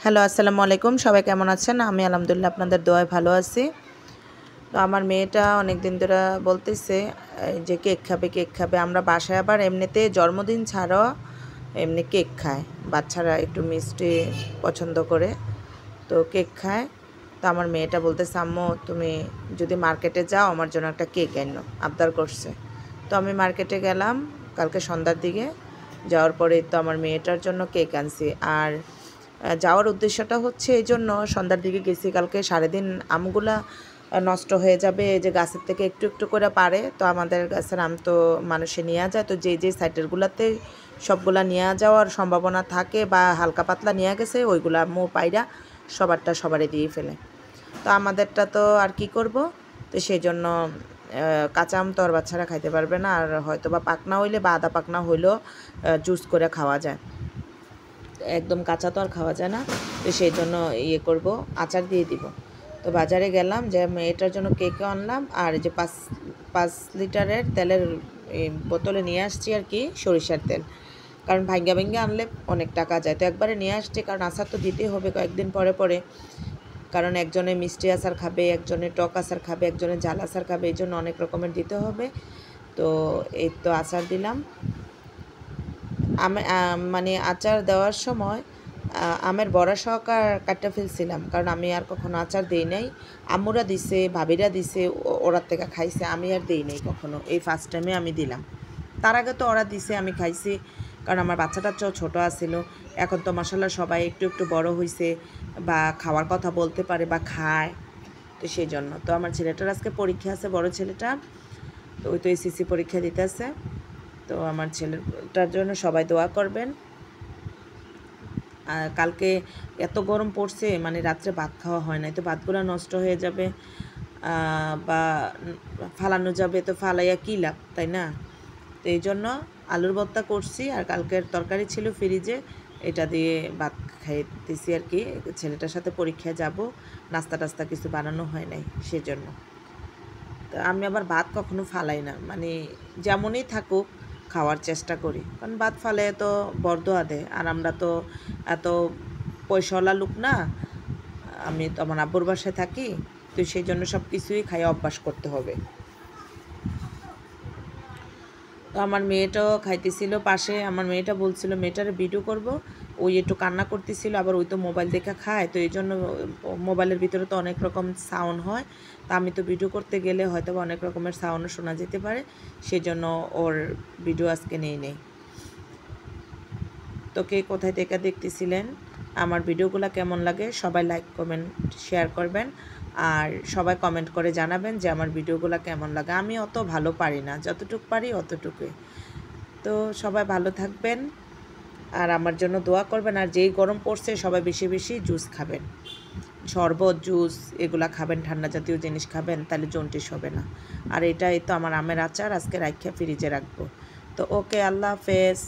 Hello, আসসালামু আলাইকুম। সবাই কেমন আছেন? আমি আলহামদুলিল্লাহ আপনাদের দোয়ায় ভালো আছি। তো আমার মেয়েটা অনেক দিন ধরে বলতেছে যে কেক খাবে, কেক খাবে। আমরা বাসায় আবার এমনিতে জন্মদিন ছাড়াও এমনি কেক খায়। বাচ্চারা একটু মিষ্টি পছন্দ করে, তো কেক খায়। তো আমার মেয়েটা বলতেছে, আম্মু তুমি যদি মার্কেটে যাও আমার জন্য একটা কেক এনো, আবদার করছে। তো আমি মার্কেটে গেলাম কালকে সন্ধ্যার দিকে। যাওয়ার পরে তো আমার মেয়েটার জন্য কেক আনছি। আর যাওয়ার উদ্দেশ্যটা হচ্ছে এই জন্য, সন্ধ্যার দিকে গেছি কালকে সারাদিন আমগুলা নষ্ট হয়ে যাবে, এই যে গাছের থেকে একটু একটু করে পারে। তো আমাদের গাছের আম তো মানুষে নিয়ে যায়, তো যেই সাইডেরগুলোতে সবগুলা নিয়ে যাওয়ার সম্ভাবনা থাকে বা হালকা পাতলা নিয়ে গেছে ওইগুলা আম্মু পায়রা সবারটা সবারই দিয়ে ফেলে। তো আমাদেরটা তো আর কি করব, তো সেই জন্য কাঁচা আম তো আর বাচ্চারা খাইতে পারবে না, আর হয়তো বা পাকনা হইলে বা আধা পাকনা হইলেও জুস করে খাওয়া যায়, একদম কাঁচা তো আর খাওয়া যায় না। তো সেই জন্য ইয়ে করব, আচার দিয়ে দিব। তো বাজারে গেলাম, যে এটার জন্য কেকও আনলাম, আর যে 5 লিটারের তেলের বোতলে নিয়ে আসছি আর কি, সরিষার তেল। কারণ ভাঙ্গা ভাঙ্গা আনলে অনেক টাকা যায়, তো একবারে নিয়ে আসছি, কারণ আচার তো দিতেই হবে কয়েকদিন পরে পরে। কারণ একজনে মিষ্টি আচার খাবে, একজনে টক আচার খাবে, একজনে ঝাল আচার খাবে, এই জন্য অনেক রকমের দিতে হবে। তো এই তো আচার দিলাম। মানে আচার দেওয়ার সময় আমের বড়া সহকার কাটটা ফেলছিলাম, কারণ আমি আর কখনো আচার দিই নাই। আম্মুরা দিছে, ভাবিরা দিছে, ওরার থেকে খাইছে, আমি আর দিই নাই কখনো, এই ফার্স্ট টাইমে আমি দিলাম। তার আগে তো ওরা দিছে, আমি খাইছি, কারণ আমার বাচ্চাটা ছোটো আসছিল। এখন তো মাসাল্লাহ সবাই একটু একটু বড় হয়েছে, বা খাওয়ার কথা বলতে পারে বা খায়, তো সেই জন্য। তো আমার ছেলেটার আজকে পরীক্ষা আছে, বড় ছেলেটা, তো ওই তো এসএসসি পরীক্ষা দিতে আছে। তো আমার ছেলেটার জন্য সবাই দোয়া করবেন। কালকে এত গরম পড়ছে, মানে রাত্রে ভাত খাওয়া হয় না, তো ভাতগুলো নষ্ট হয়ে যাবে বা ফালানো যাবে, তো ফালাইয়া কী লাভ, তাই না? তো এই জন্য আলুর ভর্তা করছি, আর কালকের তরকারি ছিল ফ্রিজে, এটা দিয়ে ভাত খাইতেছি আর কি। ছেলেটার সাথে পরীক্ষায় যাব, নাস্তা টাস্তা কিছু বানানো হয় নাই সেজন্য। তো আমি আবার ভাত কখনো ফালাই না, মানে যেমনই থাকুক খাওয়ার চেষ্টা করি, কারণ ভাত ফালে তো বরদোয়া দেয়, আর আমরা তো এত পয়সাওয়ালা লোক না। আমি তো আমার আব্বুর বাসায় থাকি, তো সেই জন্য সব কিছুই খাই, অভ্যাস করতে হবে। তো আমার মেয়েটাও খাইতেছিল পাশে, আমার মেয়েটা বলছিল মেয়েটারে ভিডিও করব, ওই একটু কান্না করতেছিল, আবার ওই তো মোবাইল দেখে খায়, তো এই জন্য মোবাইলের ভিতরে তো অনেক রকম সাউন্ড হয়, তা আমি তো ভিডিও করতে গেলে হয়তো অনেক রকমের সাউন্ডও শোনা যেতে পারে, সেই জন্য ওর ভিডিও আজকে নেই। তো কে কোথায় থেকে দেখতেছিলেন, আমার ভিডিওগুলো কেমন লাগে সবাই লাইক কমেন্ট শেয়ার করবেন, আর সবাই কমেন্ট করে জানাবেন যে আমার ভিডিওগুলো কেমন লাগে। আমি অত ভালো পারি না, যতটুকু পারি অতটুকুই। তো সবাই ভালো থাকবেন, আর আমার জন্য দোয়া করবেন। আর যেই গরম পড়ছে সবাই বেশি বেশি জুস খাবেন, শরবত, জুস এগুলা খাবেন, ঠান্ডা জাতীয় জিনিস খাবেন, তাহলে জন্ডিস হবে না। আর এটাই তো আমার আমের আচার, আজকে রাখা ফ্রিজে রাখবো। তো ওকে, আল্লাহ হাফেজ।